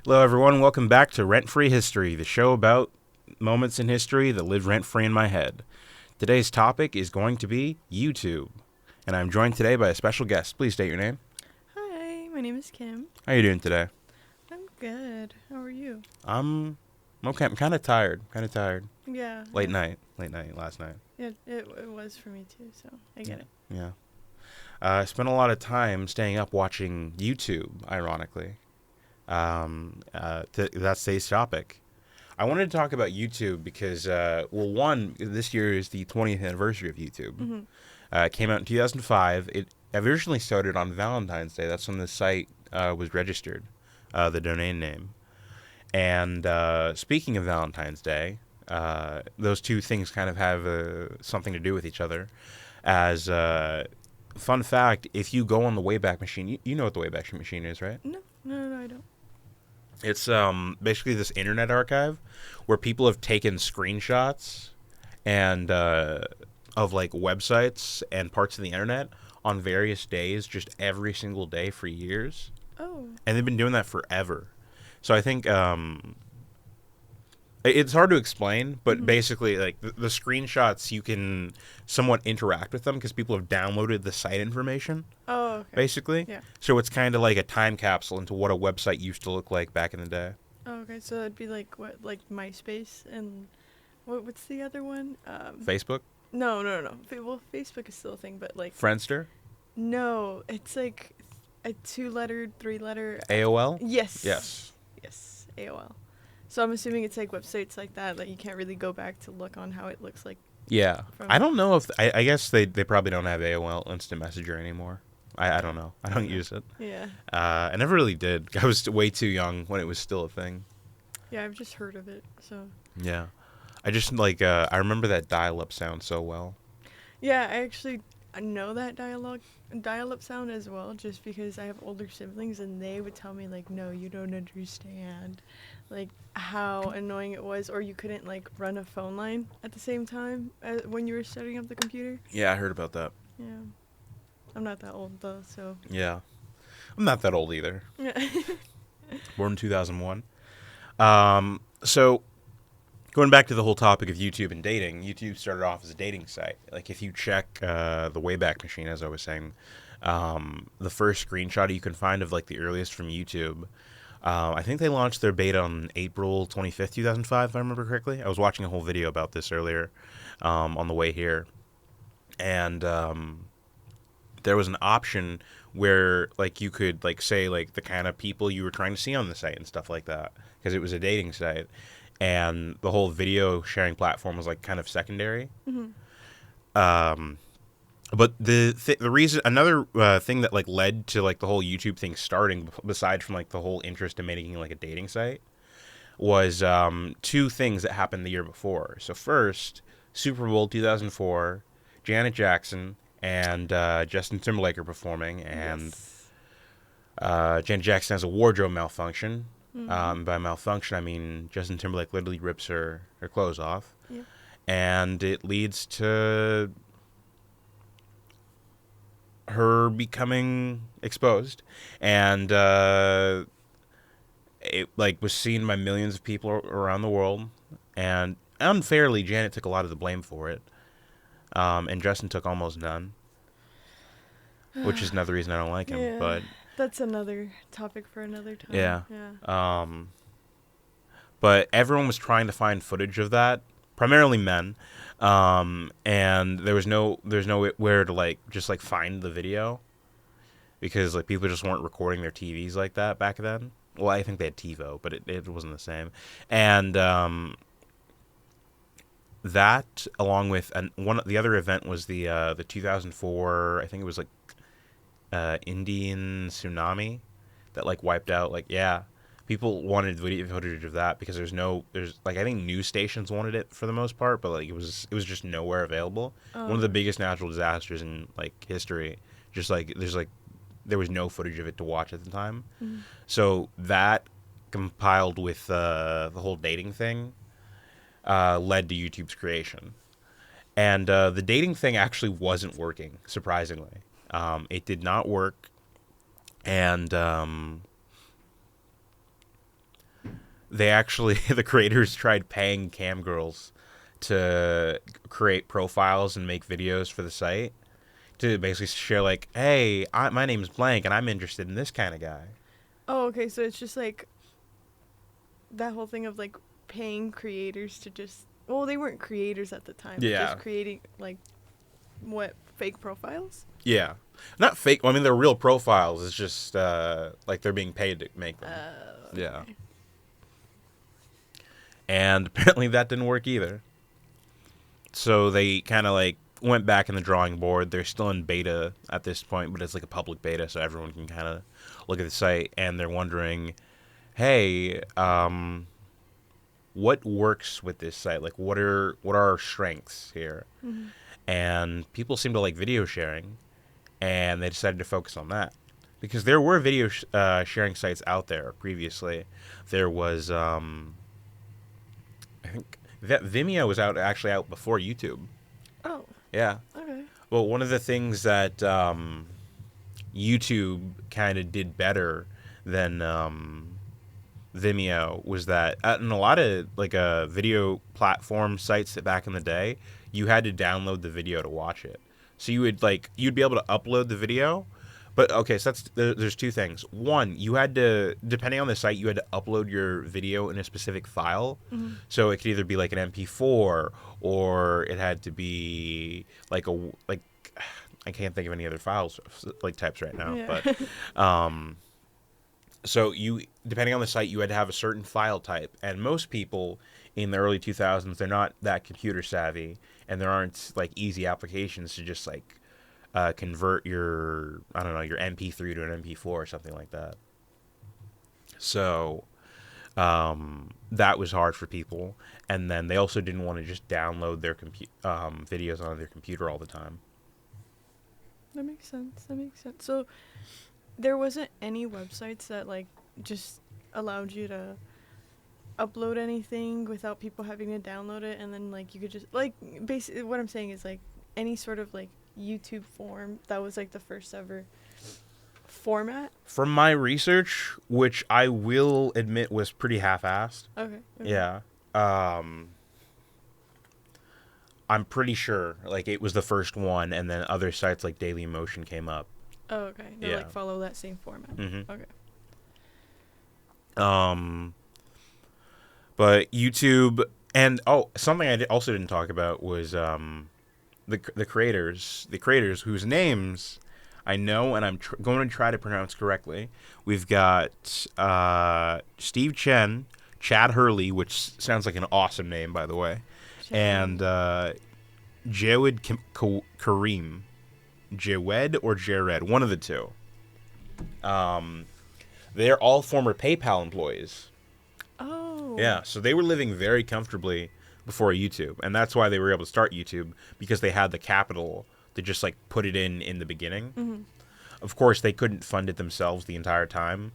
Hello, everyone. Welcome back to Rent-Free History, the show about moments in history that live rent-free in my head. Today's topic is going to be YouTube, and I'm joined today by a special guest. Please state your name. Hi, my name is Kim. How are you doing today? I'm good. How are you? I'm okay. I'm kind of tired. Yeah. Late night last night. Yeah, it was for me too, so I get it. Yeah. I spent a lot of time staying up watching YouTube, ironically. That's today's topic. I wanted to talk about YouTube because, one, this year is the 20th anniversary of YouTube. Mm-hmm. It came out in 2005. It originally started on Valentine's Day. That's when the site was registered, the domain name. And speaking of Valentine's Day, those two things kind of have something to do with each other. As fun fact, if you go on the Wayback Machine, you know what the Wayback Machine is, right? No, I don't. It's basically this internet archive where people have taken screenshots and of like websites and parts of the internet on various days, just every single day for years, Oh. and they've been doing that forever. So I think it's hard to explain, but Mm-hmm. basically, like the screenshots, you can somewhat interact with them because people have downloaded the site information. Oh, okay. Basically, Yeah. so it's kind of like a time capsule into what a website used to look like back in the day. Oh, okay. So it'd be like what, like MySpace and what's the other one? Facebook, No. Well, Facebook is still a thing, but like Friendster, no, it's like a 2-letter, 3-letter. AOL. Yes. Yes. Yes. AOL. So I'm assuming it's like websites like that you can't really go back to look on how it looks like. Yeah. From I don't know if I guess they probably don't have AOL Instant Messenger anymore. I don't know. I don't use it. Yeah. I never really did. I was way too young when it was still a thing. Yeah, I've just heard of it. So. Yeah. I just like I remember that dial-up sound so well. Yeah, I know that dial-up sound as well, just because I have older siblings and they would tell me like, no, you don't understand, like how annoying it was, or you couldn't like run a phone line at the same time when you were setting up the computer. Yeah, I heard about that. Yeah, I'm not that old though, so. Yeah. I'm not that old either. Yeah. Born in 2001. So going back to the whole topic of YouTube and dating, YouTube started off as a dating site. Like if you check the Wayback Machine, as I was saying, the first screenshot you can find of like the earliest from YouTube, I think they launched their beta on April 25th, 2005, if I remember correctly. I was watching a whole video about this earlier on the way here. And there was an option where like you could like say like the kind of people you were trying to see on the site and stuff like that, because it was a dating site. And the whole video sharing platform was like kind of secondary. Mm-hmm. But the reason, another thing that like led to like the whole YouTube thing starting, besides from like the whole interest in making like a dating site, was two things that happened the year before. So first, Super Bowl 2004, Janet Jackson and Justin Timberlake are performing, and Yes. Janet Jackson has a wardrobe malfunction. Mm-hmm. By malfunction, I mean Justin Timberlake literally rips her clothes off, Yep. and it leads to her becoming exposed, and it like was seen by millions of people around the world, and unfairly, Janet took a lot of the blame for it, and Justin took almost none, which is another reason I don't like him. Yeah. But That's another topic for another time. yeah. Yeah. But everyone was trying to find footage of that, primarily men, and there's nowhere to like just like find the video, because like people just weren't recording their TVs like that back then. Well, I think they had TiVo, but it wasn't the same. And that, along with the other event, was the 2004. I think it was like Indian tsunami that like wiped out. Like people wanted video footage of that because there's like I think news stations wanted it for the most part, but like it was just nowhere available. One of the biggest natural disasters in like history. Just like there was no footage of it to watch at the time. Mm-hmm. So that compiled with the whole dating thing led to YouTube's creation. And the dating thing actually wasn't working, surprisingly. It did not work. And they actually the creators tried paying cam girls to create profiles and make videos for the site to basically share like, hey, my name's blank and I'm interested in this kind of guy. Oh, okay. So it's just like that whole thing of like paying creators to just. Well, they weren't creators at the time. Yeah. Just creating like what fake profiles. Yeah, not fake. I mean, they're real profiles. It's just like they're being paid to make them. Okay. Yeah. And apparently that didn't work either. So they kind of like went back in the drawing board. They're still in beta at this point, but it's like a public beta, so everyone can kind of look at the site, and they're wondering, hey, what works with this site? Like, what are our strengths here? Mm-hmm. And people seem to like video sharing, and they decided to focus on that because there were video sharing sites out there previously. There was, I think that Vimeo was actually out before YouTube. Oh. Yeah. Okay. Well, one of the things that YouTube kind of did better than Vimeo was that in a lot of like video platform sites back in the day, you had to download the video to watch it. So you'd be able to upload the video, but okay, so there's two things. One, you had to, depending on the site, you had to upload your video in a specific file. Mm-hmm. So it could either be like an MP4 or it had to be like I can't think of any other files like types right now, Yeah. but so you, depending on the site, you had to have a certain file type, and most people in the early 2000s, they're not that computer savvy, and there aren't like easy applications to just like convert your, I don't know, your MP3 to an MP4 or something like that. So that was hard for people, and then they also didn't want to just download their videos on their computer all the time. That makes sense. So there wasn't any websites that like just allowed you to upload anything without people having to download it, and then like you could just like, basically what I'm saying is like any sort of like YouTube form that was like the first ever format. From my research, which I will admit was pretty half-assed. Okay. Yeah. I'm pretty sure like it was the first one, and then other sites like Dailymotion came up. Oh, okay. They Yeah. like follow that same format. Mm-hmm. Okay. But YouTube, and something I also didn't talk about was the creators whose names I know and I'm going to try to pronounce correctly. We've got Steve Chen, Chad Hurley, which sounds like an awesome name, by the way, and Jawed Kareem. Jawed or Jared, one of the two. They're all former PayPal employees. Oh. Yeah, so they were living very comfortably before YouTube, and that's why they were able to start YouTube, because they had the capital to just like put it in the beginning. Mm-hmm. Of course, they couldn't fund it themselves the entire time,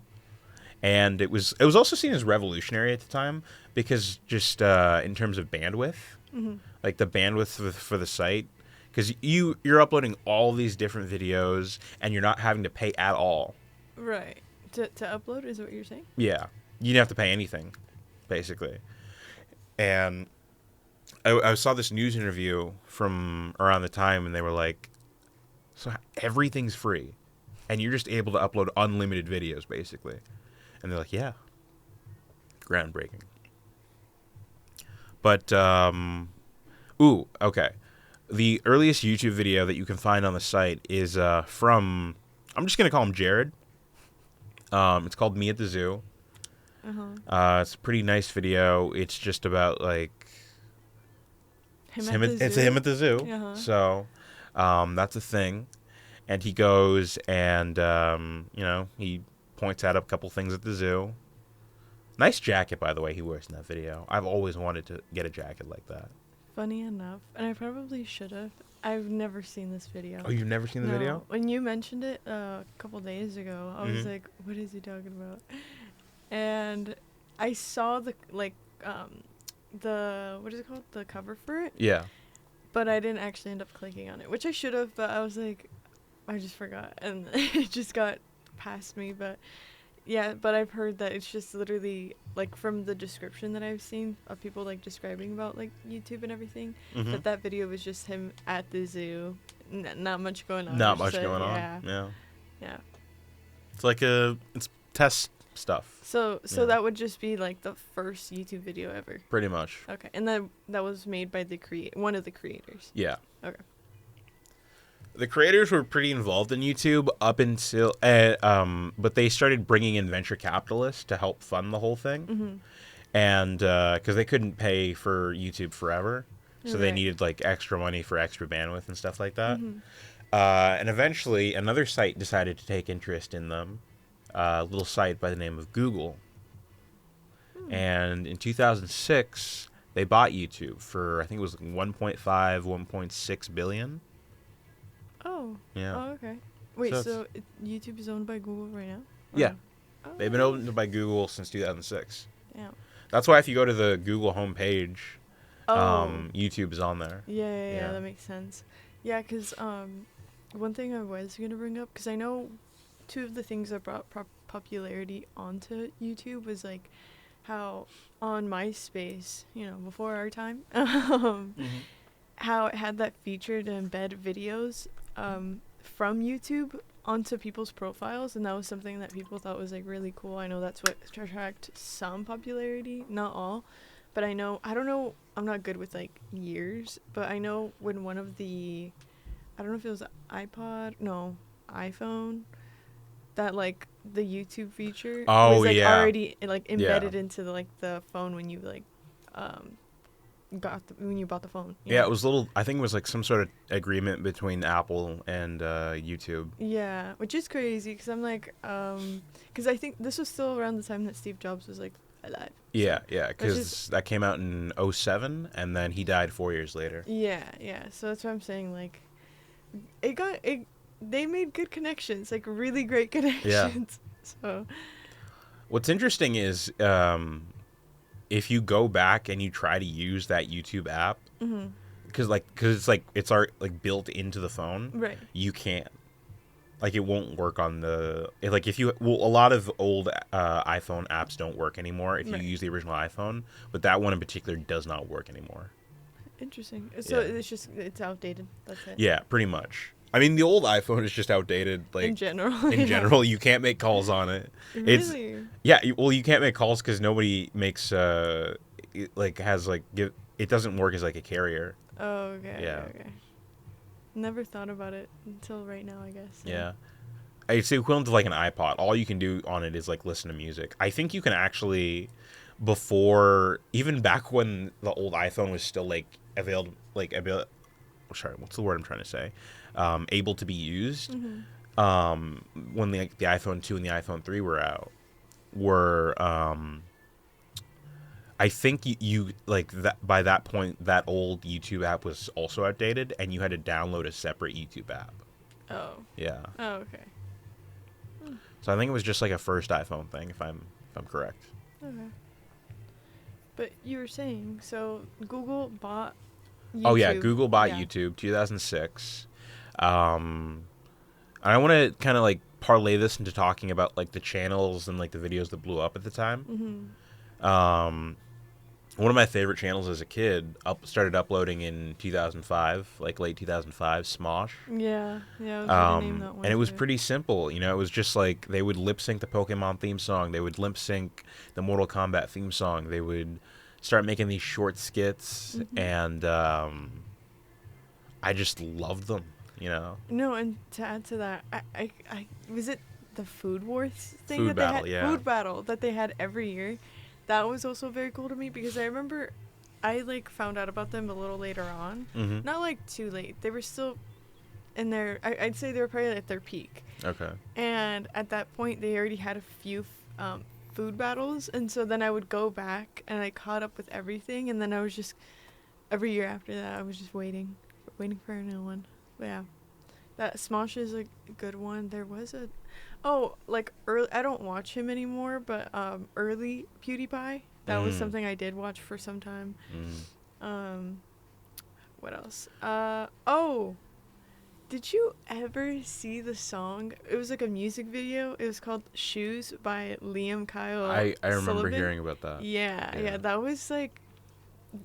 and it was also seen as revolutionary at the time because just in terms of bandwidth, Mm-hmm. like the bandwidth for the site. Because you're uploading all these different videos, and you're not having to pay at all. Right. To upload is what you're saying? Yeah. You didn't have to pay anything, basically. And I saw this news interview from around the time, and they were like, so everything's free, and you're just able to upload unlimited videos, basically. And they're like, yeah. Groundbreaking. But, okay. The earliest YouTube video that you can find on the site is from, I'm just going to call him Jared. It's called Me at the Zoo. Uh-huh. It's a pretty nice video. It's just about, like, It's him at the zoo. Uh-huh. So that's a thing. And he goes and, he points out a couple things at the zoo. Nice jacket, by the way, he wears in that video. I've always wanted to get a jacket like that. Funny enough, and I probably should have. I've never seen this video. Oh, you've never seen the No. video? When you mentioned it a couple days ago, I was like, "What is he talking about?" And I saw the what is it called? The cover for it. Yeah. But I didn't actually end up clicking on it, which I should have. But I was like, I just forgot, and it just got past me. But Yeah, but I've heard that it's just literally like from the description that I've seen of people like describing about like YouTube and everything, Mm-hmm. that video was just him at the zoo, not much going on. Not It's just much going on. Yeah, Yeah. yeah. It's like it's test stuff. So Yeah. that would just be like the first YouTube video ever. Pretty much. Okay, and that was made by one of the creators. Yeah. Okay. The creators were pretty involved in YouTube up until, but they started bringing in venture capitalists to help fund the whole thing, Mm-hmm. and because they couldn't pay for YouTube forever, so they Right. needed like extra money for extra bandwidth and stuff like that. Mm-hmm. And eventually, another site decided to take interest in them, a little site by the name of Google. And in 2006, they bought YouTube for, I think it was 1.5, 1.6 billion. Oh. Yeah. Oh, okay. Wait, So so YouTube is owned by Google right now? Yeah. Oh. They've been owned by Google since 2006. Damn. That's why if you go to the Google homepage, Oh. YouTube is on there. Yeah, Yeah. that makes sense. Yeah, because one thing I was going to bring up, because I know two of the things that brought popularity onto YouTube was like how on MySpace, before our time, how it had that feature to embed videos from YouTube onto people's profiles, and that was something that people thought was like really cool. I know that's what attracted some popularity, not all, but I don't know, I'm not good with like years, but I know when one of the, I don't know if it was iPhone, that like the YouTube feature Oh, was like yeah. already like embedded Yeah. into the phone when you like when you bought the phone. Yeah, it was I think it was like some sort of agreement between Apple and YouTube. Yeah, which is crazy because I'm like, because I think this was still around the time that Steve Jobs was like alive. Yeah, Which because is- that came out in 2007, and then he died 4 years later. Yeah. So that's what I'm saying. Like, they made good connections, like really great connections. So. What's interesting is if you go back and you try to use that YouTube app, Mhm. because it's built into the phone, Right. you can't. Like, it won't work on a lot of old iPhone apps don't work anymore if Right. you use the original iPhone, but that one in particular does not work anymore. Interesting. So Yeah. it's outdated. That's it. Yeah, pretty much. I mean, the old iPhone is just outdated. Like, In general. in yeah. general, you can't make calls on it. Really? You can't make calls because nobody makes it doesn't work as like a carrier. Oh, okay. Yeah. Okay. Never thought about it until right now, I guess. Yeah. It's the equivalent to like an iPod. All you can do on it is like listen to music. I think you can actually, even back when the old iPhone was still like sorry, what's the word I'm trying to say? Able to be used. Mm-hmm. When the iPhone 2 and the iPhone 3 were out, I think you like that by that point that old YouTube app was also outdated, and you had to download a separate YouTube app. Oh. Yeah. Oh, okay. So I think it was just like a first iPhone thing, if I'm correct. Okay. But you were saying, so Google bought YouTube. Oh yeah, Google bought Yeah. YouTube 2006. And I want to kind of like parlay this into talking about like the channels and like the videos that blew up at the time. Mm-hmm. One of my favorite channels as a kid started uploading in 2005, like late 2005, Smosh. Yeah. Yeah, I was going to name that one. And it was too. pretty simple. It was just like they would lip sync the Pokemon theme song. They would lip sync the Mortal Kombat theme song. They would start making these short skits, Mhm. and I just loved them. No, and to add to that, I was it the Food Wars thing Food that battle, they had? yeah. Food battle that they had every year. That was also very cool to me because I remember I like found out about them a little later on. Mm-hmm. Not like too late. They were still in their. I'd say they were probably at their peak. Okay. And at that point, they already had a few food battles, and so then I would go back and I caught up with everything, and then I was just every year after that, I was just waiting for a new one. But yeah, that Smosh is a good one. There was early. I don't watch him anymore, but early Pewdiepie. That was something I did watch for some time. Mm. What else? Did you ever see the song? It was like a music video. It was called "Shoes" by Liam Kyle. I remember Sullivan. hearing about that. Yeah. That was like,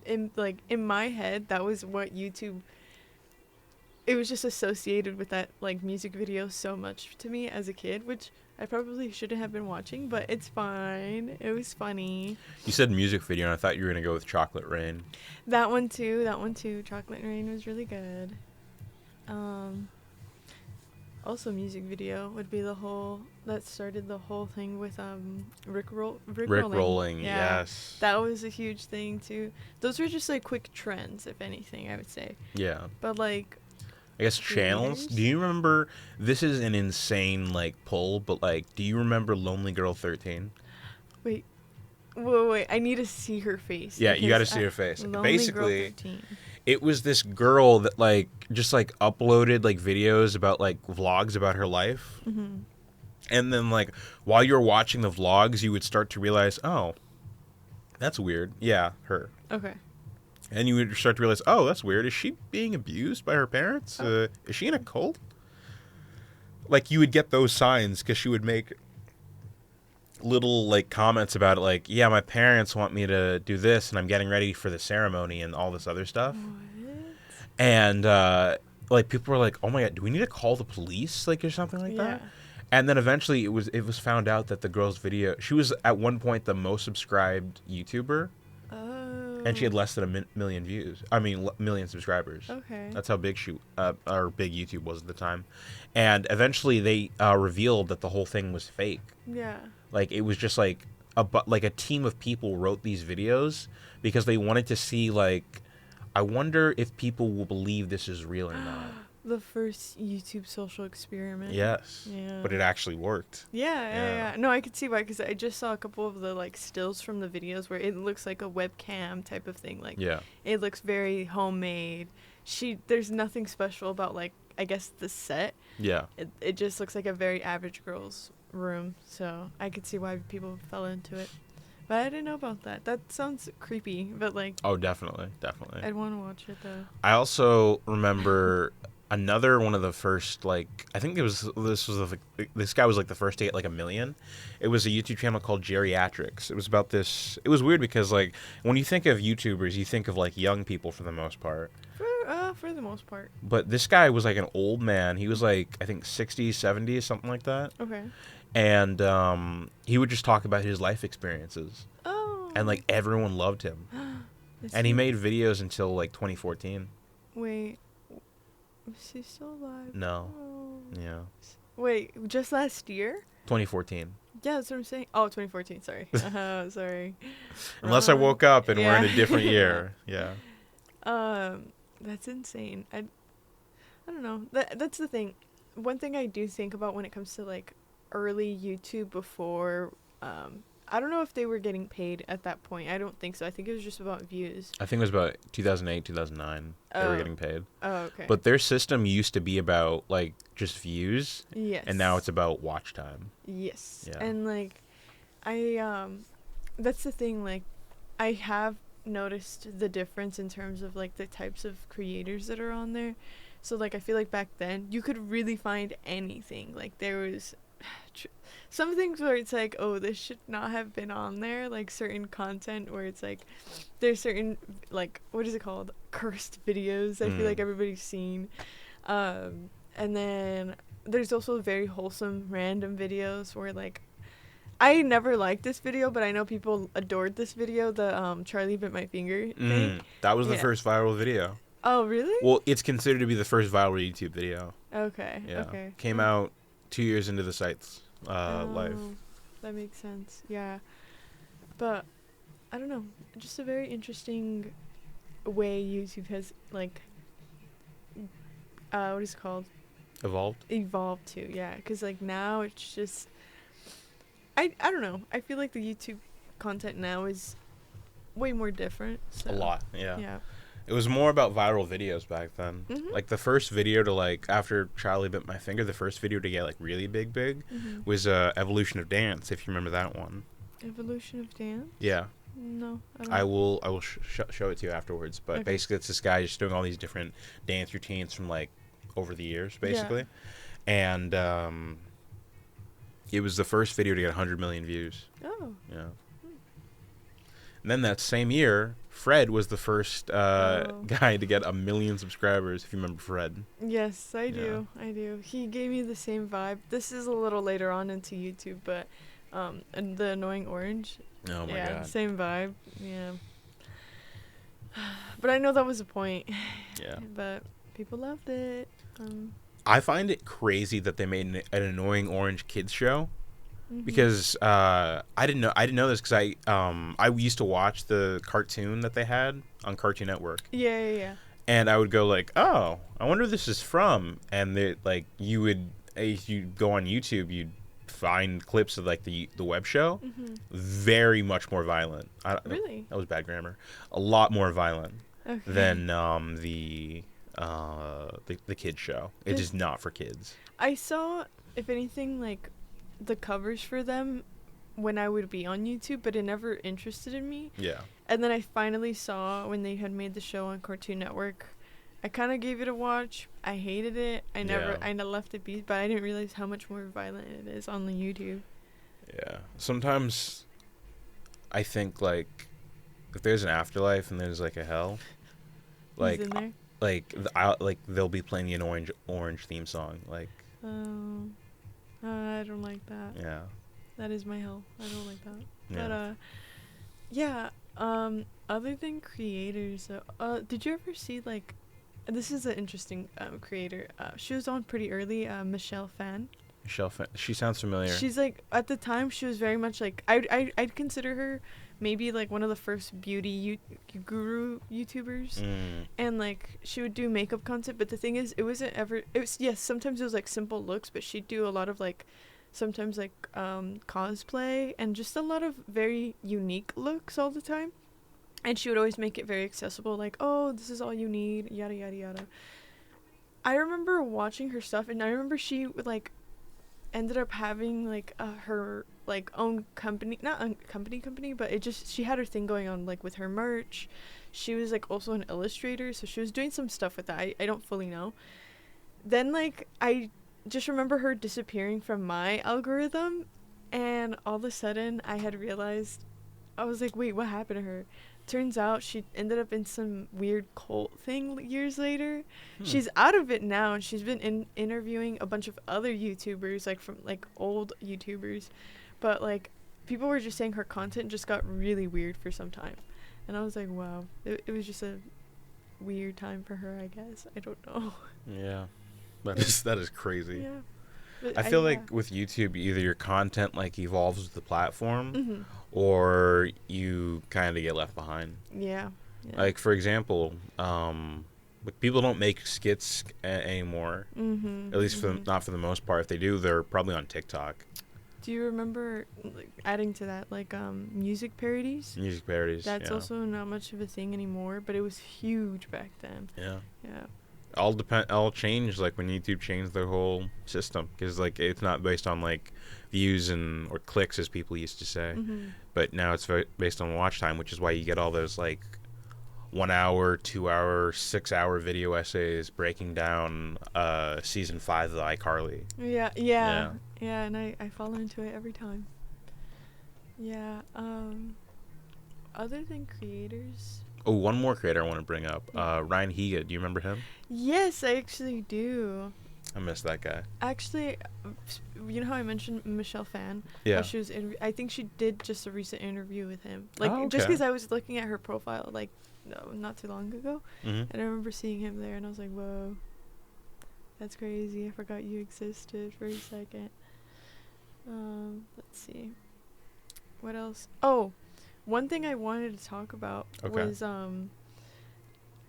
in my head, that was what YouTube. It was just associated with that like music video so much to me as a kid, which I probably shouldn't have been watching, but it's fine. It was funny. You said music video, and I thought you were gonna go with Chocolate Rain. That one too. Chocolate Rain was really good. Also music video would be that started the whole thing with Rickrolling, yes. That was a huge thing too. Those were just like quick trends, if anything, I would say. Yeah. But like, I guess channels. Do you remember? This is an insane like pull, but like, do you remember Lonely Girl 13? Wait. I need to see her face. Yeah, you got to see her face. Lonely Basically, Girl 13. It was this girl that like just like uploaded like videos about like vlogs about her life. Mm-hmm. And then like while you were watching the vlogs, you would start to realize, oh, that's weird. Yeah, her. Okay. And you would start to realize, oh, that's weird. Is she being abused by her parents? Is she in a cult? Like you would get those signs because she would make little like comments about it, like, yeah, my parents want me to do this, and I'm getting ready for the ceremony and all this other stuff. What? And like people were like, oh my god, do we need to call the police, like, or something like that? And then eventually it was found out that the girl's video, she was at one point the most subscribed YouTuber. Oh. And she had less than a million views. I mean, million subscribers. Okay. That's how big big YouTube was at the time. And eventually they revealed that the whole thing was fake. Yeah. Like it was just like a team of people wrote these videos because they wanted to see, like, I wonder if people will believe this is real or not. The first YouTube social experiment. Yes. Yeah. But it actually worked. Yeah. No, I could see why, because I just saw a couple of the like stills from the videos where it looks like a webcam type of thing. Like, yeah, it looks very homemade. There's nothing special about, like, I guess the set. Yeah. It just looks like a very average girl's room. So I could see why people fell into it. But I didn't know about that. That sounds creepy, but like. Oh, definitely. I'd want to watch it though. I also remember another one of the first, like, I think this guy was like the first to get like 1 million. It was a YouTube channel called Geriatrics. It was about this. It was weird because, like, when you think of YouTubers, you think of like young people for the most part. For the most part. But this guy was like an old man. He was like, I think 60s, 70s, something like that. Okay. And he would just talk about his life experiences. Oh. And like everyone loved him. And he made videos until like 2014. Wait. Is he still alive? No. Oh. Yeah. Wait, just last year? 2014. Yeah, that's what I'm saying. Oh, 2014. Sorry. Sorry. Unless I woke up and we're in a different year. Yeah. That's insane. I don't know. That's the thing. One thing I do think about when it comes to like early YouTube before, I don't know if they were getting paid at that point. I don't think so. I think it was just about views. I think it was about 2008, 2009. They were getting paid. Oh, okay. But their system used to be about like just views. Yes. And now it's about watch time. Yes. Yeah. And like, that's the thing. Like, I have noticed the difference in terms of like the types of creators that are on there. So like, I feel like back then you could really find anything. Like, there was some things where it's like, oh, this should not have been on there, like certain content where it's like there's certain, like, what is it called, cursed videos I feel like everybody's seen, and then there's also very wholesome random videos where like I never liked this video, but I know people adored this video, the Charlie bit my finger thing. That was the first viral video. Oh, really? Well, it's considered to be the first viral YouTube video. Okay. Yeah. Okay. Came out 2 years into the site's life. That makes sense. Yeah. But I don't know. Just a very interesting way YouTube has like what is it called? Evolved to, yeah. Because like now it's just I don't know. I feel like the YouTube content now is way more different. So. A lot, yeah. Yeah. It was more about viral videos back then. Mm-hmm. Like the first video to like, after Charlie bit my finger, the first video to get like really big was Evolution of Dance, if you remember that one. Evolution of Dance? Yeah. No, I don't. I will show it to you afterwards. But basically, it's this guy just doing all these different dance routines from like over the years, basically. And it was the first video to get 100 million views. Oh. Yeah. And then that same year, Fred was the first guy to get 1 million subscribers, if you remember Fred. Yes, I do. I do. He gave me the same vibe. This is a little later on into YouTube, but and the annoying orange. Oh my yeah, god. same vibe. Yeah. But I know that was the point. Yeah. But people loved it. I find it crazy that they made an annoying orange kids show. Mhm. Because I didn't know this because I used to watch the cartoon that they had on Cartoon Network. Yeah. And I would go like, oh, I wonder who this is from. And they, like, you would, if you go on YouTube, you'd find clips of like the web show. Mhm. Very much more violent. Really? That was bad grammar. A lot more violent Okay. than the kids show. It is not for kids. I saw, if anything, like the covers for them when I would be on YouTube, but it never interested in me. Yeah. And then I finally saw when they had made the show on Cartoon Network. I kind of gave it a watch. I hated it. I left it be, but I didn't realize how much more violent it is on the YouTube. Yeah. Sometimes I think like if there's an afterlife and there's like a hell, like He's in there? like they'll be playing the orange theme song, like. Oh, I don't like that. Yeah. That is my hell. I don't like that. Yeah. But other than creators, did you ever see like, this is an interesting creator. She was on pretty early. Phan. She sounds familiar. She's like, at the time she was very much like, I'd consider her maybe like one of the first beauty guru YouTubers. And like she would do makeup content, but the thing is, it was yes, sometimes it was like simple looks, but she'd do a lot of like sometimes like cosplay and just a lot of very unique looks all the time. And she would always make it very accessible, like, oh, this is all you need, yada yada yada. I remember watching her stuff, and I remember she would like ended up having like her like own company, not company, but it just, she had her thing going on like with her merch. She was like also an illustrator, so she was doing some stuff with that. I don't fully know. Then like I just remember her disappearing from my algorithm, and all of a sudden I had realized, I was like, wait, what happened to her? Turns out she ended up in some weird cult thing years later. She's out of it now, and she's been interviewing a bunch of other YouTubers, like from like old YouTubers, but like people were just saying her content just got really weird for some time, and I was like, wow, it was just a weird time for her, I guess. I don't know. Yeah, that is crazy. Yeah. But I feel like with YouTube, either your content like evolves with the platform, Mhm. or you kind of get left behind. Yeah. Like for example, like people don't make skits anymore. Mhm. At least not for the most part. If they do, they're probably on TikTok. Do you remember like adding to that like music parodies? Music parodies. That's yeah. also not much of a thing anymore, but it was huge back then. Yeah. Yeah. All changed like when YouTube changed their whole system, because like it's not based on like views or clicks as people used to say, but now it's based on watch time, which is why you get all those like 1 hour, 2 hour, 6 hour video essays breaking down season 5 of iCarly. Yeah, and I fall into it every time. Yeah. Other than creators. Oh, one more creator I want to bring up. Ryan Higa. Do you remember him? Yes, I actually do. I miss that guy. Actually, you know how I mentioned Phan? Yeah. How she was I think she did just a recent interview with him. Like, Oh, just okay. because I was looking at her profile, like, not too long ago. Mm-hmm. And I remember seeing him there, and I was like, whoa. That's crazy. I forgot you existed for a second. Let's see. What else? Oh, one thing I wanted to talk about was,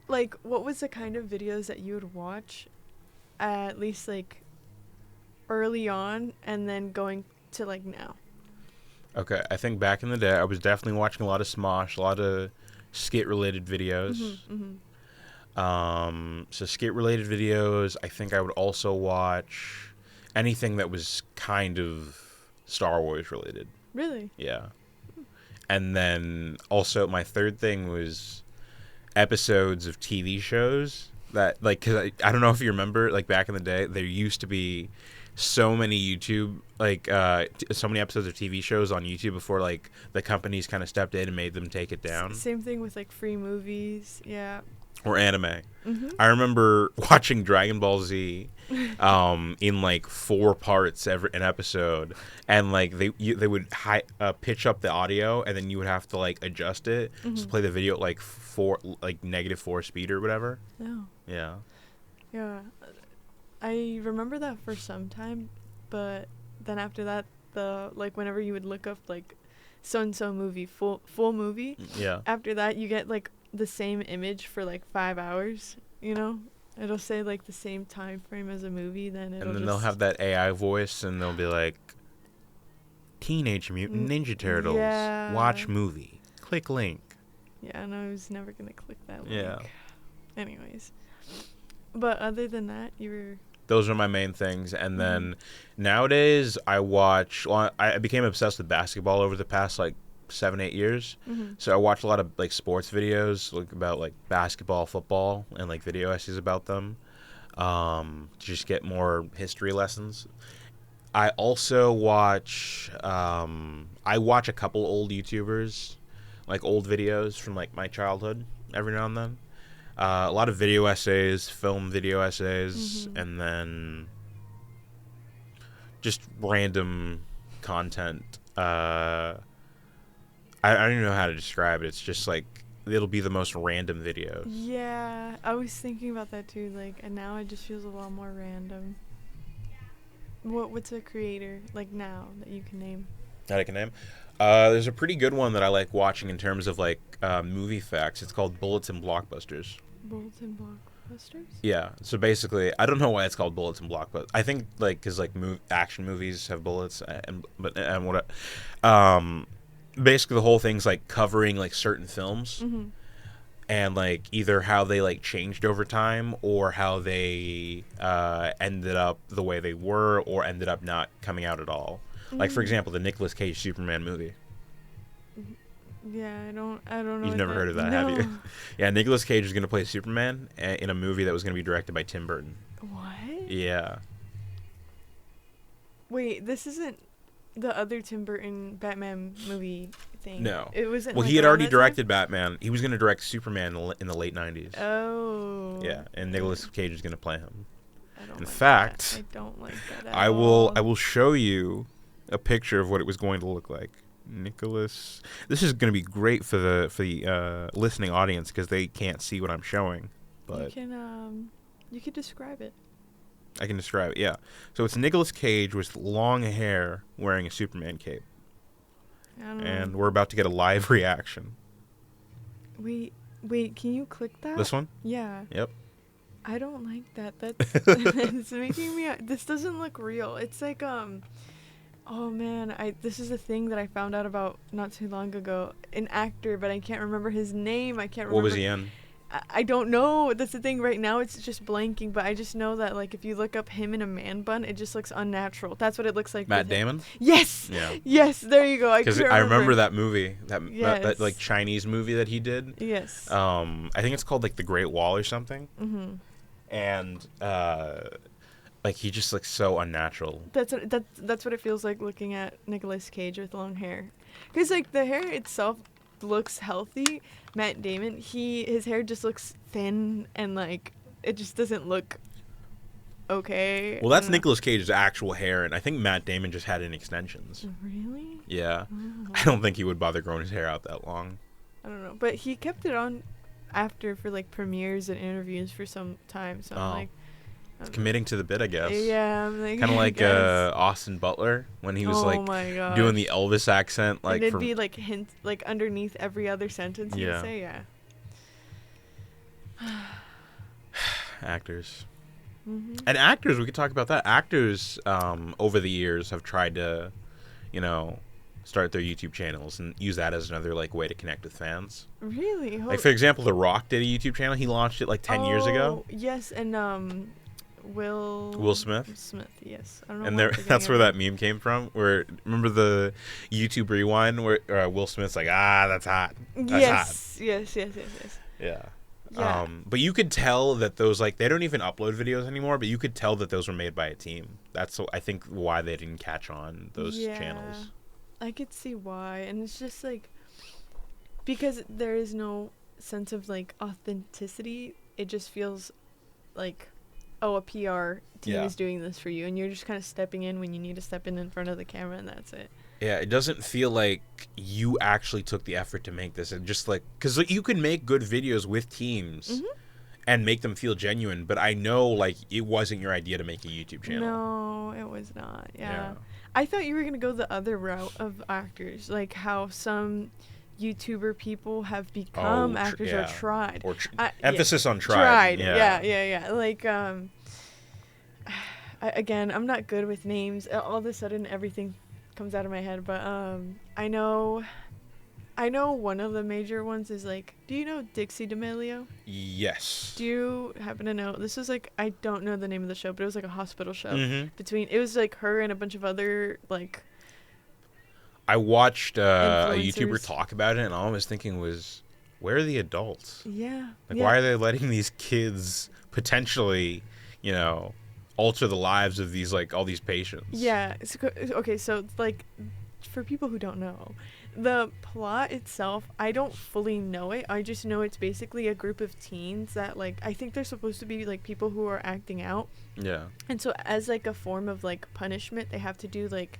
like, what was the kind of videos that you would watch, at least, like, early on, and then going to, like, now? Okay, I think back in the day, I was definitely watching a lot of Smosh, a lot of skit-related videos. So skit-related videos. I think I would also watch anything that was kind of Star Wars related. Really? Yeah. And then also my third thing was episodes of TV shows that, like, cause I don't know if you remember, like, back in the day, there used to be so many YouTube, like, so many episodes of TV shows on YouTube before, like, the companies kind of stepped in and made them take it down. Same thing with like free movies. Yeah. Or anime. Mm-hmm. I remember watching Dragon Ball Z in like 4 parts an episode, and like they would pitch up the audio, and then you would have to like adjust it to play the video at like -4 speed or whatever. Oh. Yeah. Yeah. I remember that for some time, but then after that, like whenever you would look up like so and so movie full movie, Yeah. after that you get like the same image for like 5 hours, you know? It'll say like the same time frame as a movie, then it'll And then they'll have that AI voice, and they'll be like, Teenage Mutant Ninja Turtles, watch movie, click link. Yeah, and I was never gonna click that link. Yeah. Anyways. But other than that, Those are my main things. And then nowadays I became obsessed with basketball over the past like 7-8 years. So I watch a lot of like sports videos, like about like basketball, football, and like video essays about them, to just get more history lessons. I also watch a couple old YouTubers, like old videos from like my childhood every now and then. A lot of video essays, film video essays, and then just random content. I don't even know how to describe it. It's just like it'll be the most random videos. Yeah, I was thinking about that too. Like, and now it just feels a lot more random. What's a creator like now that you can name? That I can name. There's a pretty good one that I like watching in terms of like movie facts. It's called Bullets and Blockbusters. Bullets and Blockbusters? Yeah. So basically, I don't know why it's called Bullets and Blockbusters. I think like because like action movies have bullets, basically the whole thing's like covering like certain films, and like either how they like changed over time, or how they ended up the way they were, or ended up not coming out at all. Like, for example, the Nicolas Cage Superman movie. Yeah, I don't know. You've never heard of that, no. have you? Yeah, Nicolas Cage is going to play Superman in a movie that was going to be directed by Tim Burton. What? Yeah. Wait, this isn't the other Tim Burton Batman movie thing. No. It wasn't. Well, like he had around already that directed Batman. He was going to direct Superman in the late 90s. time? Oh. Yeah, and Nicolas Cage is going to play him. I don't In like fact, that. I don't like that at I all. will show you a picture of what it was going to look like. Nicholas. This is going to be great for the listening audience because they can't see what I'm showing. But you can describe it. I can describe it. Yeah. So it's Nicolas Cage with long hair wearing a Superman cape. I don't know. And we're about to get a live reaction. Wait, can you click that? This one? Yeah. Yep. I don't like that. It's making me. This doesn't look real. It's like Oh man, this is a thing that I found out about not too long ago. An actor, but I can't remember his name. I can't remember. What was he in? I don't know. That's the thing. Right now, it's just blanking. But I just know that like if you look up him in a man bun, it just looks unnatural. That's what it looks like. Matt Damon? Yes. Yeah. Yes. There you go. Because I remember that movie, that Yes. like Chinese movie that he did. Yes. I think it's called like The Great Wall or something. Mhm. And like he just looks so unnatural. That's what it feels like looking at Nicolas Cage with long hair. Because like the hair itself looks healthy. Matt Damon, his hair just looks thin and like it just doesn't look okay. Well, that's Nicolas Cage's actual hair, and I think Matt Damon just had in extensions. Really? Yeah. Oh. I don't think he would bother growing his hair out that long. I don't know, but he kept it on after for like premieres and interviews for some time. So I'm like, committing to the bit, I guess. Yeah, I'm like kind of I like guess. Austin Butler when he was Oh like my gosh. doing the Elvis accent, like and it'd be like hints like underneath every other sentence he'd say. Yeah. Actors. Mm-hmm. And actors, we could talk about that. Actors over the years have tried to, start their YouTube channels and use that as another like way to connect with fans. Really? Like for example, The Rock did a YouTube channel. He launched it like 10 years ago. Yes, and Will Smith. Smith, yes. I don't know. And that's where that meme came from. Where remember the YouTube Rewind where Will Smith's like, that's hot. That's hot. Yes. Yeah. Yeah. But you could tell that those, like, they don't even upload videos anymore, but you could tell that those were made by a team. That's, I think, why they didn't catch on those channels. I could see why. And it's just like, because there is no sense of like authenticity, it just feels like, oh, a PR team is doing this for you, and you're just kind of stepping in when you need to step in front of the camera, and that's it. Yeah, it doesn't feel like you actually took the effort to make this. And just like, because you can make good videos with teams and make them feel genuine, but I know, like, it wasn't your idea to make a YouTube channel. No, it was not. Yeah. I thought you were going to go the other route of actors, like how some YouTuber people have become actors or tried. Or emphasis on tried. Yeah. Like, again, I'm not good with names. All of a sudden, everything comes out of my head, but I know one of the major ones is like, do you know Dixie D'Amelio? Yes. Do you happen to know? This was like, I don't know the name of the show, but it was like a hospital show. It was like her and a bunch of other, like, I watched a YouTuber talk about it, and all I was thinking was, where are the adults? Yeah. Like, why are they letting these kids potentially, alter the lives of these, like, all these patients? Yeah. Okay, so, like, for people who don't know, the plot itself, I don't fully know it. I just know it's basically a group of teens that, like, I think they're supposed to be, like, people who are acting out. Yeah. And so as, like, a form of, like, punishment, they have to do, like,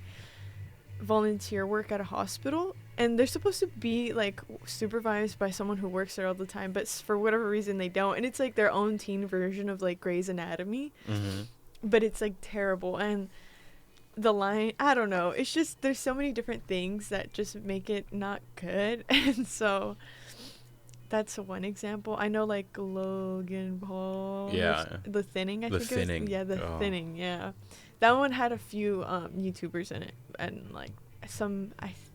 volunteer work at a hospital, and they're supposed to be like supervised by someone who works there all the time, but for whatever reason they don't, and it's like their own teen version of like Grey's Anatomy, but it's like terrible. And the line, I don't know, it's just there's so many different things that just make it not good. And so that's one example. I know, like, Logan Paul, The Thinning, I think Thinning. The Thinning, yeah. That one had a few YouTubers in it, and like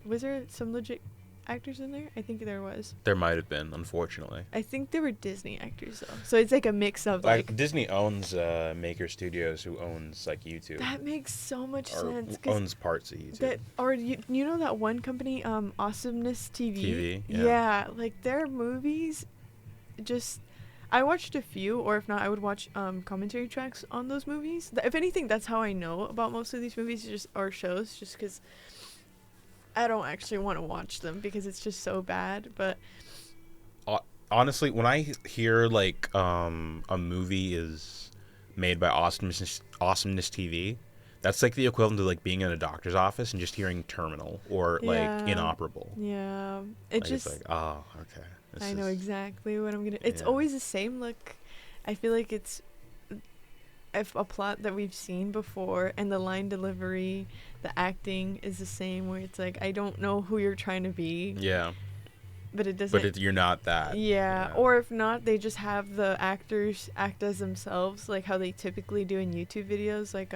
was there some legit actors in there? I think there was. There might have been, unfortunately. I think they were Disney actors though, so it's like a mix of like Disney owns Maker Studios, who owns like YouTube. That makes so much sense. Owns parts of YouTube. You know that one company, Awesomeness TV. Yeah, like their movies, just. I watched a few, or if not, I would watch commentary tracks on those movies. If anything, that's how I know about most of these movies or shows, just because I don't actually want to watch them because it's just so bad. But honestly, when I hear like a movie is made by Awesomeness TV, that's like the equivalent of like being in a doctor's office and just hearing terminal or like inoperable. Yeah, it's like, oh, okay. I know exactly what I'm gonna. It's always the same look. I feel like it's a plot that we've seen before, and the line delivery, the acting is the same. Where it's like, I don't know who you're trying to be. Yeah. But it doesn't. But you're not that. Yeah. Or if not, they just have the actors act as themselves, like how they typically do in YouTube videos, like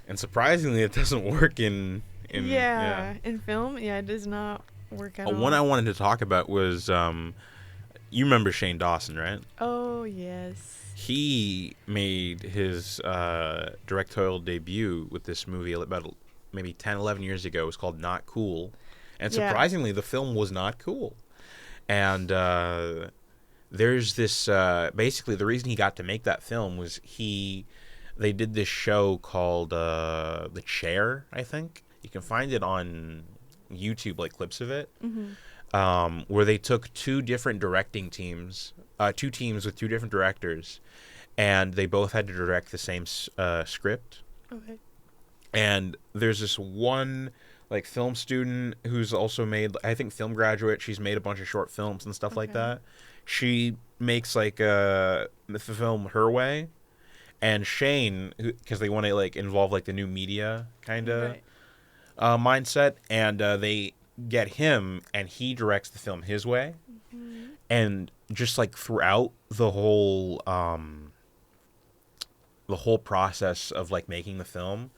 And surprisingly, it doesn't work in film. Yeah, it does not work at all. One I wanted to talk about was you remember Shane Dawson, right? Oh yes. He made his directorial debut with this movie about maybe 10, 11 years ago. It was called Not Cool, and surprisingly, the film was not cool. And there's this basically the reason he got to make that film was they did this show called The Chair, I think. You can find it on YouTube, like clips of it, where they took two different directing teams, two teams with two different directors, and they both had to direct the same script. Okay. And there's this one like film student who's also made, I think, film graduate. She's made a bunch of short films and stuff like that. She makes like the film her way. And Shane, because they want to like involve like the new media kind of mindset, and they get him, and he directs the film his way, and just like throughout the whole process of like making the film,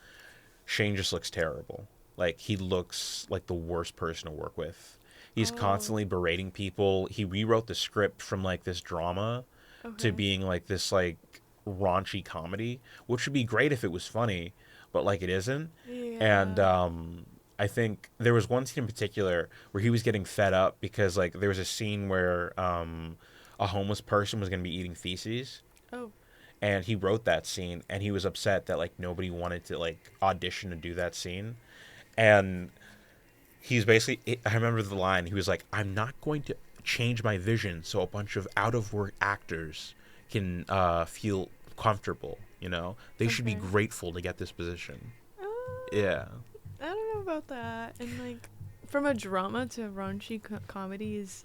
Shane just looks terrible. Like he looks like the worst person to work with. He's constantly berating people. He rewrote the script from like this drama to being like this like raunchy comedy, which would be great if it was funny, but like it isn't. And I think there was one scene in particular where he was getting fed up because like there was a scene where a homeless person was going to be eating feces. Oh. And he wrote that scene, and he was upset that like nobody wanted to like audition to do that scene. And he's basically, I remember the line, he was like, I'm not going to change my vision so a bunch of out of work actors can feel comfortable, you know? They should be grateful to get this position. Yeah. I don't know about that. And like, from a drama to a raunchy comedy is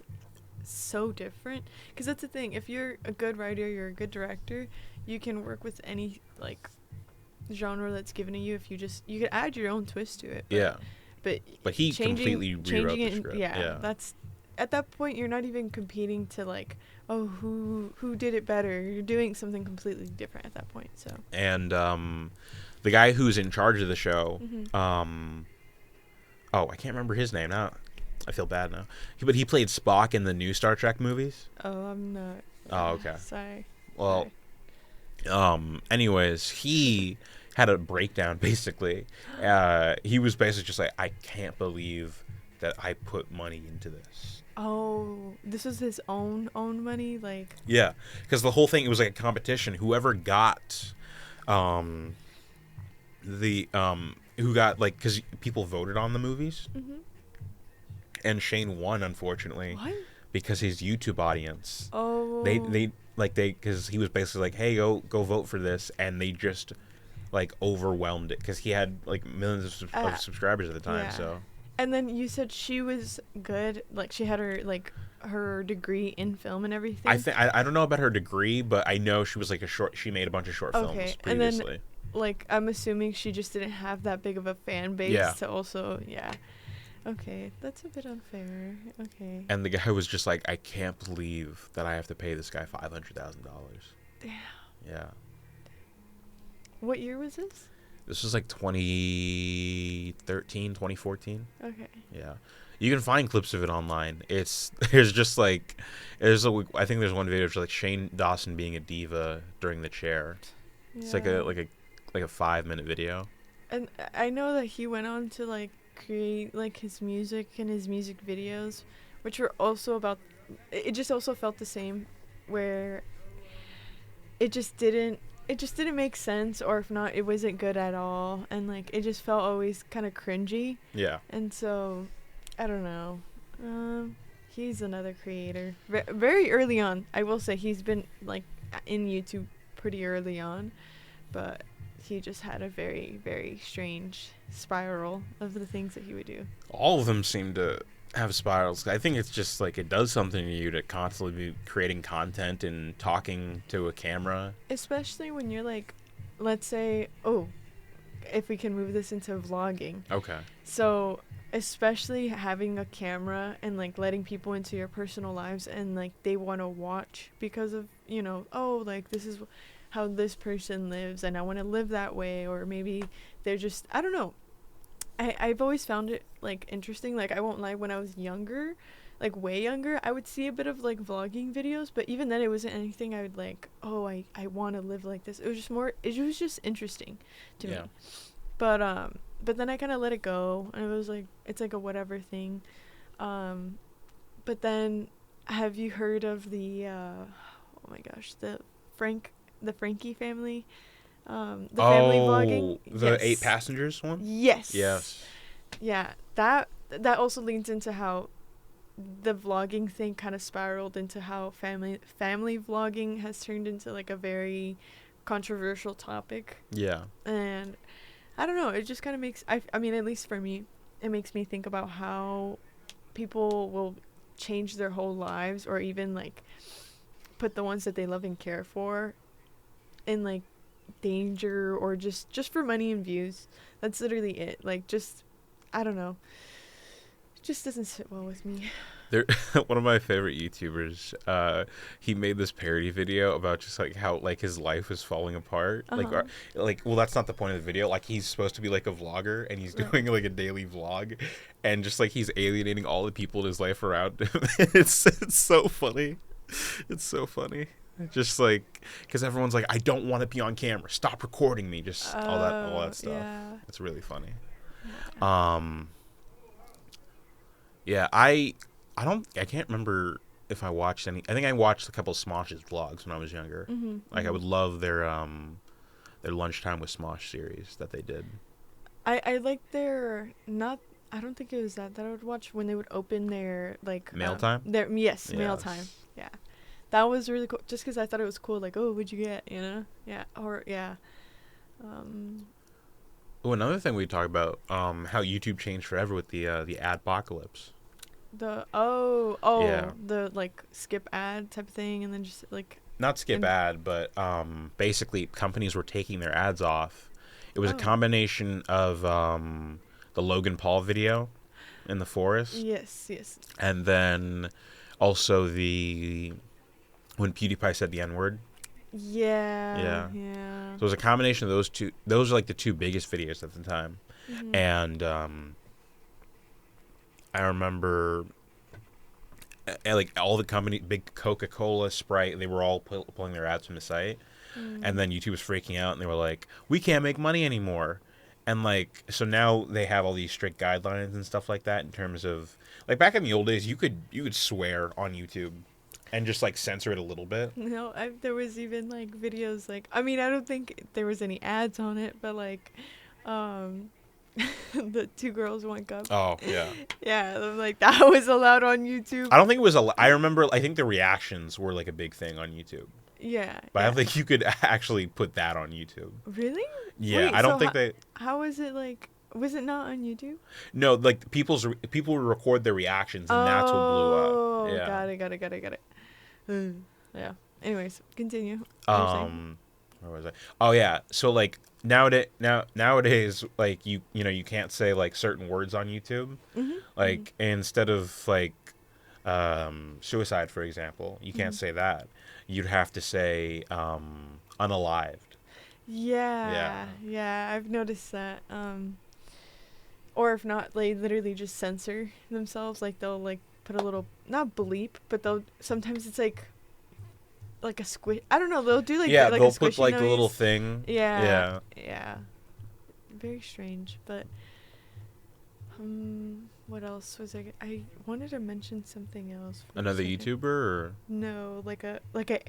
so different. Because that's the thing. If you're a good writer, you're a good director, you can work with any like genre that's given to you. If you can add your own twist to it. But he completely rewrote the script. Yeah, that's at that point you're not even competing to like, oh, who did it better. You're doing something completely different at that point. So. And the guy who's in charge of the show, I can't remember his name now. I feel bad now. But he played Spock in the new Star Trek movies. Oh, I'm not. Oh, okay. Sorry. Well, anyways, he had a breakdown, basically. He was basically just like, I can't believe that I put money into this. Oh, this was his own money? Like... Yeah, because the whole thing, it was like a competition. Whoever got... who got, like... Because people voted on the movies. Mm-hmm. And Shane won, unfortunately. What? Because his YouTube audience. Oh. Because he was basically like, hey, go vote for this. And they just... like overwhelmed it because he had like millions of subscribers at the time. So, and then you said she was good, like she had her degree in film and everything. I don't know about her degree, but I know she was like she made a bunch of short films previously. And then, like, I'm assuming she just didn't have that big of a fan base to also okay, that's a bit unfair. Okay. And the guy was just like, I can't believe that I have to pay this guy $500,000. Damn. Yeah. What year was this? This was like 2013, 2014. Okay. Yeah. You can find clips of it online. I think there's one video of like Shane Dawson being a diva during the chair. Yeah. It's like a 5-minute video. And I know that he went on to like create like his music and his music videos, which were also about, it just also felt the same, where it just didn't make sense, or if not, it wasn't good at all, and like it just felt always kind of cringy. Yeah. And so, I don't know. He's another creator. Very early on, I will say he's been like in YouTube pretty early on, but he just had a very, very strange spiral of the things that he would do. All of them seem to have spirals. I think it's just like it does something to you to constantly be creating content and talking to a camera. Especially when you're like, let's say, if we can move this into vlogging. Okay. So especially having a camera and like letting people into your personal lives and like they want to watch because of, like this is how this person lives and I want to live that way, or maybe they're just, I don't know. I've always found it like interesting. Like I won't lie, when I was younger, like way younger, I would see a bit of like vlogging videos, but even then it wasn't anything I would like, I want to live like this. It was just interesting to me. But then I kind of let it go, and it was like, it's like a whatever thing. But then have you heard of the the Frankie family? The family vlogging. The 8 passengers one? Yes. Yeah, that also leads into how the vlogging thing kind of spiraled into how family vlogging has turned into like a very controversial topic. Yeah. And I don't know, it just kind of makes, I mean, at least for me, it makes me think about how people will change their whole lives, or even like put the ones that they love and care for in like danger, or just for money and views. That's literally it. Like, just, I don't know, it just doesn't sit well with me. One of my favorite YouTubers, he made this parody video about just like how like his life was falling apart. Well, that's not the point of the video. Like, he's supposed to be like a vlogger, and he's doing like a daily vlog, and just like he's alienating all the people in his life around him. It's so funny. It's so funny. Just like, because everyone's like, I don't want to be on camera, stop recording me, just all that stuff. Yeah. It's really funny. I can't remember if I watched any. I think I watched a couple of Smosh's vlogs when I was younger. Like I would love their lunchtime with Smosh series that they did. I like their not. I don't think it was that I would watch when they would open their like Mail time. Their mail time. Yeah, that was really cool. Just because I thought it was cool. Like, oh, what'd you get? You know? Yeah. Or yeah. Oh, another thing we talk about, how YouTube changed forever with the Adpocalypse. The Yeah. the like skip ad type of thing, and then just like Not skip ad, but basically companies were taking their ads off. It was a combination of the Logan Paul video in the forest. Yes. And then also when PewDiePie said the N-word. Yeah. So it was a combination of those two. Those are like the two biggest videos at the time. And I remember like all the company, big Coca-Cola, Sprite, they were all pulling their ads from the site. And then YouTube was freaking out and they were like, we can't make money anymore. And like, so now they have all these strict guidelines and stuff like that in terms of, like, back in the old days, you could swear on YouTube and just like censor it a little bit. No, there was even like videos like, I mean, I don't think there was any ads on it, but like the 2 girls 1 cup. Oh yeah. Yeah, like that was allowed on YouTube. I don't think it was I remember, I think the reactions were like a big thing on YouTube. Yeah. But I don't think you could actually put that on YouTube. Really? Yeah, Wait, I don't so think they. How was it like? Was it not on YouTube? No, like people would record their reactions, and that's what blew up. Oh, Yeah. got it. Yeah. Anyways, continue. Where was I? Oh yeah. So like nowadays, like you can't say like certain words on YouTube. Like instead of like suicide, for example, you can't say that. You'd have to say unalived. Yeah. I've noticed that. Or if not, they literally just censor themselves. Like they'll like put a little, not bleep, but they'll sometimes it's like a squish. I don't know. They'll do like like they'll a put like noise. the little thing. Yeah. Very strange, but what else was I wanted to mention something else. Another YouTuber or no, like a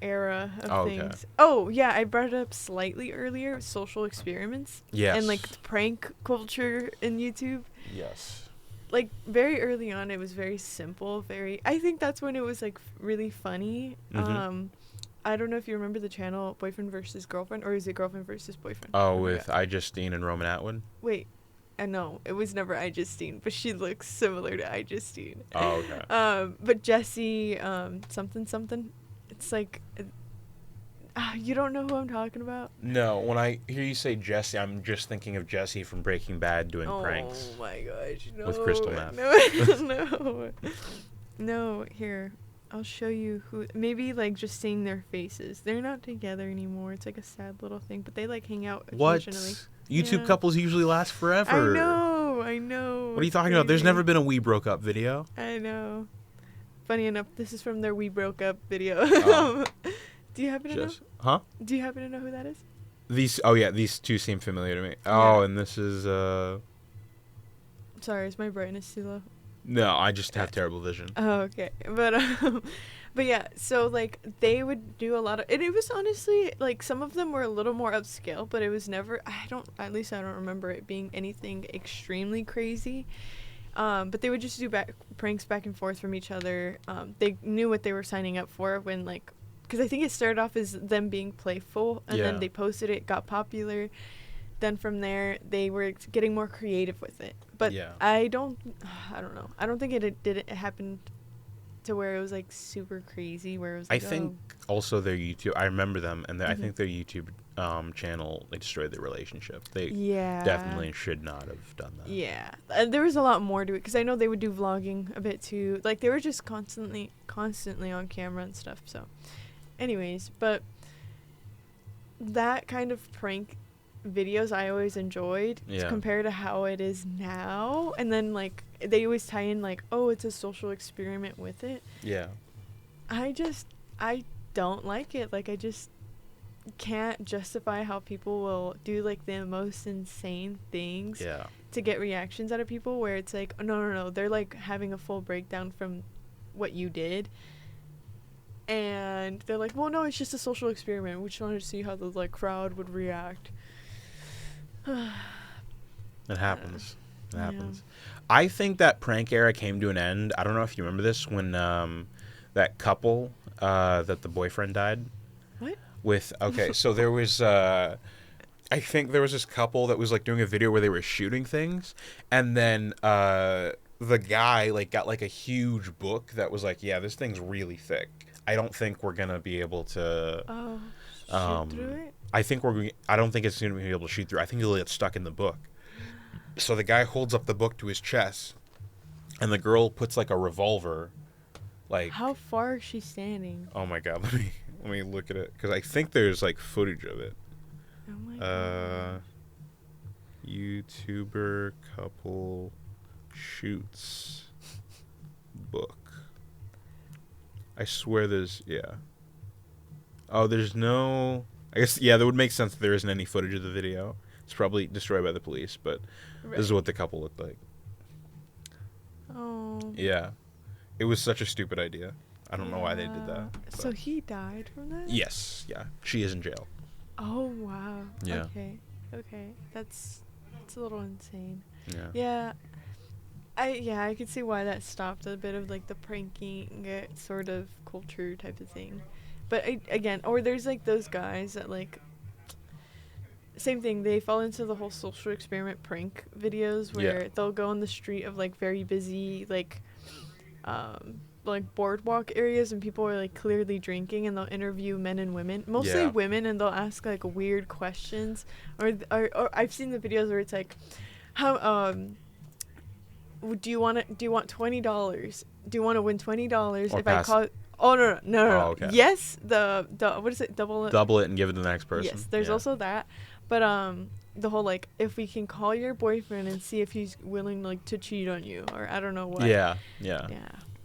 era of okay. things. Oh yeah, I brought it up slightly earlier. Social experiments. Yes. And like the prank culture in YouTube. Yes. Like very early on, it was very simple. I think that's when it was like really funny. I don't know if you remember the channel Boyfriend versus Girlfriend, or is it Girlfriend versus Boyfriend? Oh, with iJustine and Roman Atwood? Wait, no, it was never iJustine, but she looks similar to iJustine. Oh, okay. But Jessie, something. It's like, you don't know who I'm talking about? No, when I hear you say Jessie, I'm just thinking of Jessie from Breaking Bad doing pranks. Oh my gosh, no. With crystal meth. No, here. I'll show you who. Maybe like just seeing their faces. They're not together anymore. It's like a sad little thing, but they like hang out occasionally. What? YouTube couples usually last forever. I know. What are you talking about? There's never been a We Broke Up video. I know. Funny enough, this is from their We Broke Up video. Do you happen to know? Huh? Do you happen to know who that is? These two seem familiar to me. Oh, and this is Sorry, is my brightness too low? No, I just have terrible vision. Oh, okay. But yeah, so like they would do a lot of, and it was honestly like some of them were a little more upscale, but it was never, at least I don't remember it being anything extremely crazy. But they would just do pranks back and forth from each other. They knew what they were signing up for when like, because I think it started off as them being playful, and then they posted it, got popular. Then from there, they were getting more creative with it. But I don't know. I don't think it happened to where it was like super crazy. Where it was. Like, I think also their YouTube. I remember them, and I think their YouTube channel they destroyed their relationship. They definitely should not have done that. Yeah, there was a lot more to it because I know they would do vlogging a bit too. Like they were just constantly on camera and stuff. So, anyways, but that kind of prank videos I always enjoyed compared to how it is now. And then like they always tie in like, oh, it's a social experiment with it. I don't like it. Like I just can't justify how people will do like the most insane things to get reactions out of people, where it's like, no, they're like having a full breakdown from what you did. And they're like, well, no, it's just a social experiment. We just wanted to see how the like crowd would react. It happens. It Yeah. happens. I think that prank era came to an end. I don't know if you remember this when that couple that the boyfriend died. What? So there was I think there was this couple that was like doing a video where they were shooting things, and then the guy like got like a huge book that was like, yeah, this thing's really thick. I don't think we're gonna be able to. Oh, shoot through it? I don't think it's gonna be able to shoot through. I think it'll get stuck in the book. So the guy holds up the book to his chest, and the girl puts like a revolver. Like, how far is she standing? oh my god, let me look at it because I think there's like footage of it. Oh my god. YouTuber couple shoots book. I swear there's, yeah. Oh, there's no, I guess, yeah, that would make sense if there isn't any footage of the video. It's probably destroyed by the police, but this is what the couple looked like. Oh. Yeah. It was such a stupid idea. I don't know why they did that. So he died from that? Yes, yeah. She is in jail. Oh, wow. Yeah. Okay. That's a little insane. Yeah. Yeah. I could see why that stopped a bit of like the pranking sort of culture type of thing. But again, or there's like those guys that like, same thing, they fall into the whole social experiment prank videos where they'll go on the street of like very busy like boardwalk areas and people are like clearly drinking and they'll interview men and women, mostly women, and they'll ask like weird questions or I've seen the videos where it's like, how do you want $20? Do you want to win $20 if I call? Oh no. Oh, okay. Yes, the what is it? Double it and give it to the next person. Yes, there's also that, but the whole like if we can call your boyfriend and see if he's willing like to cheat on you or I don't know what. Yeah.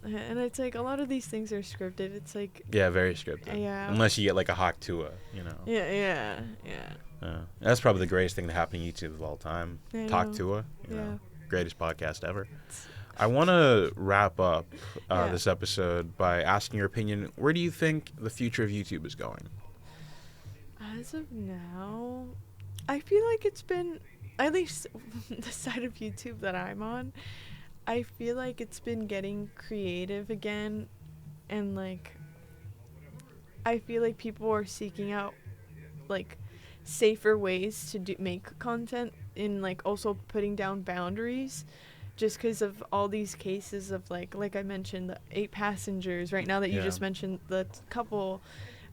And it's like a lot of these things are scripted. It's like very scripted. Yeah. Unless you get like a hot Tuah, you know. Yeah. That's probably the greatest thing to happen to YouTube of all time. Talk Tuah, you know, greatest podcast ever. I want to wrap up this episode by asking your opinion. Where do you think the future of YouTube is going? As of now, I feel like it's been, at least the side of YouTube that I'm on, I feel like it's been getting creative again, and like I feel like people are seeking out like safer ways to make content, in like also putting down boundaries, just because of all these cases of like I mentioned, the 8 passengers right now that you just mentioned, the couple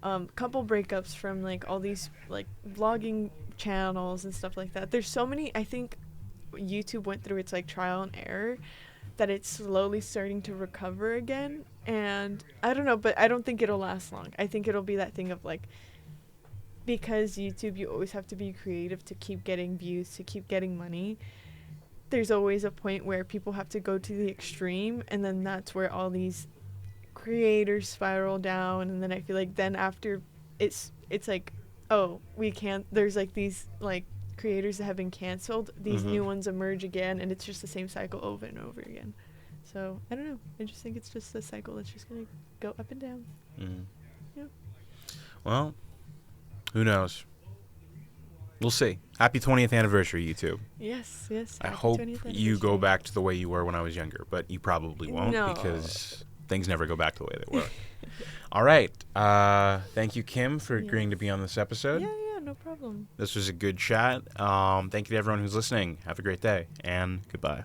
breakups from like all these like vlogging channels and stuff like that. There's so many. I think YouTube went through its like trial and error that it's slowly starting to recover again, and I don't know, but I don't think it'll last long. I think it'll be that thing of like, because YouTube, you always have to be creative to keep getting views, to keep getting money. There's always a point where people have to go to the extreme, and then that's where all these creators spiral down, and then I feel like then after it's like, oh, we can't, there's like these like creators that have been canceled, these new ones emerge again, and it's just the same cycle over and over again. So I don't know, I just think it's just a cycle that's just gonna go up and down. Well, who knows? We'll see. Happy 20th anniversary, YouTube. Yes. I hope you go back to the way you were when I was younger, but you probably won't because things never go back to the way they were. All right. Thank you, Kim, for agreeing to be on this episode. Yeah, no problem. This was a good chat. Thank you to everyone who's listening. Have a great day, and goodbye.